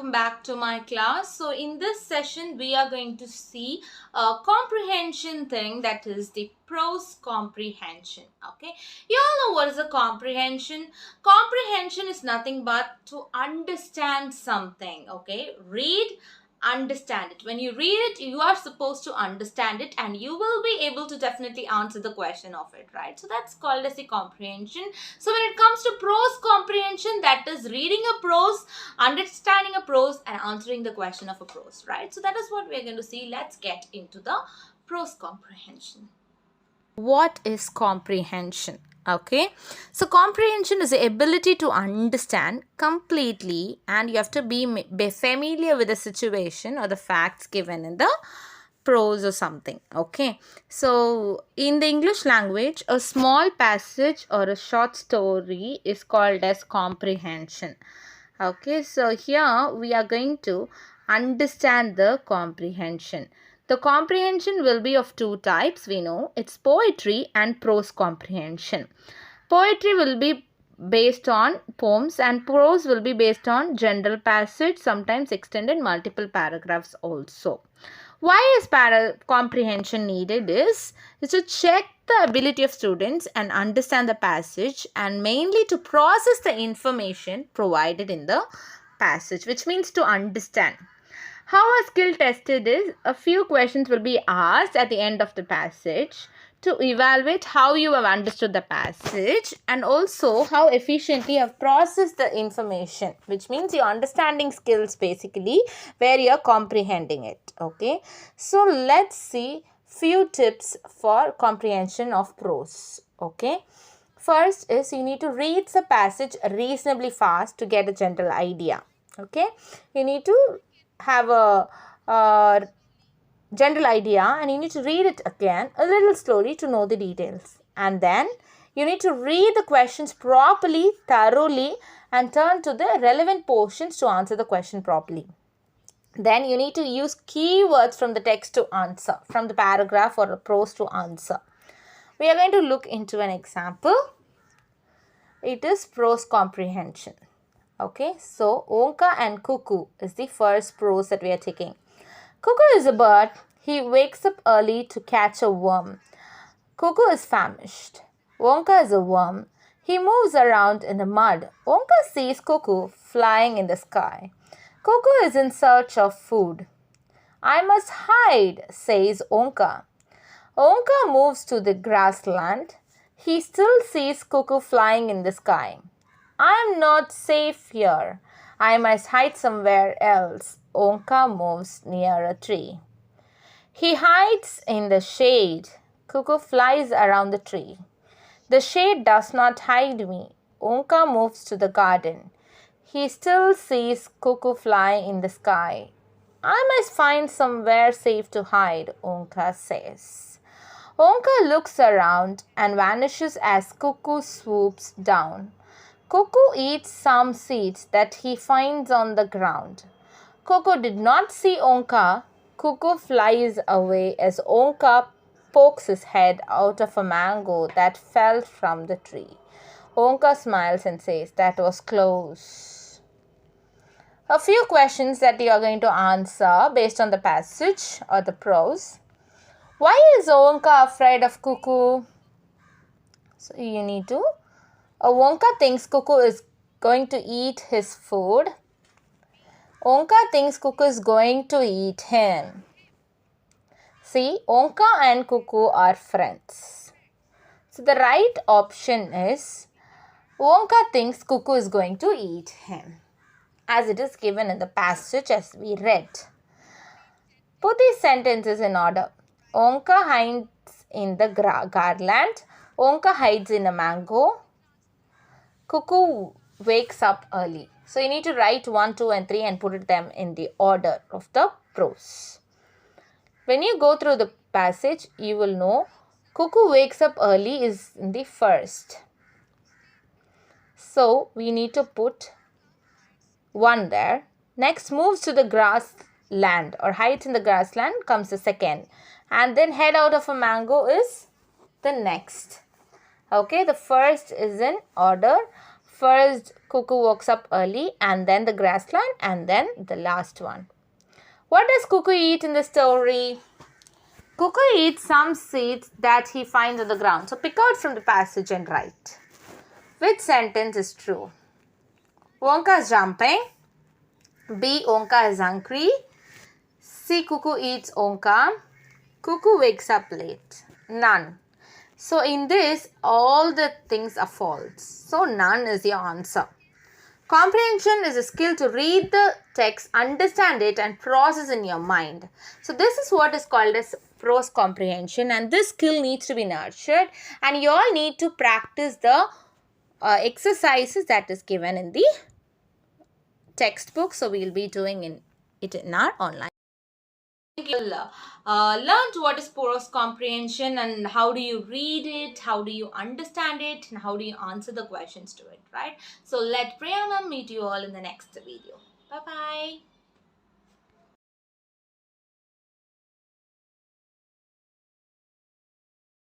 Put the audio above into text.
welcome back to my class. So in this session we are going to see a comprehension thing, that is the prose comprehension. Okay, you all know what is a comprehension. Comprehension is nothing but to understand something. Okay, read, understand it. When you read it, you are supposed to understand it, and you will be able to definitely answer the question of it, right? So that's called as the comprehension. So when it comes to prose comprehension, that is reading a prose, understanding a prose, and answering the question of a prose, right? So that is what we are going to see. Let's get into the prose comprehension. What is comprehension? Okay, so comprehension is the ability to understand completely, and you have to be familiar with the situation or the facts given in the prose or something. Okay, so in the English language, a small passage or a short story is called as comprehension. Okay, so here we are going to understand the comprehension. The comprehension will be of two types, we know. It's poetry and prose comprehension. Poetry will be based on poems and prose will be based on general passage, sometimes extended multiple paragraphs also. Why is comprehension needed is to check the ability of students and understand the passage, and mainly to process the information provided in the passage, which means to understand. How a skill tested is, a few questions will be asked at the end of the passage to evaluate how you have understood the passage and also how efficiently you have processed the information, which means your understanding skills basically, where you are comprehending it. Okay, so let's see few tips for comprehension of prose. Okay, first is you need to read the passage reasonably fast to get a general idea. Okay, you need to have a general idea, and you need to read it again a little slowly to know the details. And then you need to read the questions properly, thoroughly, and turn to the relevant portions to answer the question properly. Then you need to use keywords from the text to answer, from the paragraph or the prose to answer. We are going to look into an example. It is prose comprehension. Okay, so Onka and Cuckoo is the first prose that we are taking. Cuckoo is a bird. He wakes up early to catch a worm. Cuckoo is famished. Onka is a worm. He moves around in the mud. Onka sees Cuckoo flying in the sky. Cuckoo is in search of food. I must hide, says Onka. Onka moves to the grassland. He still sees Cuckoo flying in the sky. I am not safe here. I must hide somewhere else. Onka moves near a tree. He hides in the shade. Cuckoo flies around the tree. The shade does not hide me. Onka moves to the garden. He still sees Cuckoo fly in the sky. I must find somewhere safe to hide, Onka says. Onka looks around and vanishes as Cuckoo swoops down. Cuckoo eats some seeds that he finds on the ground. Cuckoo did not see Onka. Cuckoo flies away as Onka pokes his head out of a mango that fell from the tree. Onka smiles and says, "That was close." A few questions that you are going to answer based on the passage or the prose. Why is Onka afraid of Cuckoo? So you need to. Onka thinks Cuckoo is going to eat his food. Onka thinks Cuckoo is going to eat him. See, Onka and Cuckoo are friends. So the right option is Onka thinks Cuckoo is going to eat him, as it is given in the passage as we read. Put these sentences in order. Onka hides in the garland. Onka hides in a mango. Cuckoo wakes up early. So you need to write 1, 2 and 3 and put them in the order of the prose. When you go through the passage, you will know Cuckoo wakes up early is in the first. So we need to put 1 there. Next, moves to the grassland or hides in the grassland comes the second. And then head out of a mango is the next. Okay, the first is in order. First Cuckoo wakes up early, and then the grassland, and then the last one. What does Cuckoo eat in the story? Cuckoo eats some seeds that he finds on the ground. So pick out from the passage and write. Which sentence is true? Wonka is jumping. B. Wonka is hungry. C. Cuckoo eats Wonka. Cuckoo wakes up late. None. So in this, all the things are false. So none is the answer. Comprehension is a skill to read the text, understand it, and process in your mind. So this is what is called as prose comprehension, and this skill needs to be nurtured, and you all need to practice the exercises that is given in the textbook. So we will be doing it in our online. You'll learn what is prose comprehension and how do you read it, how do you understand it, and how do you answer the questions to it, right? So let Priyanam meet you all in the next video. Bye-bye.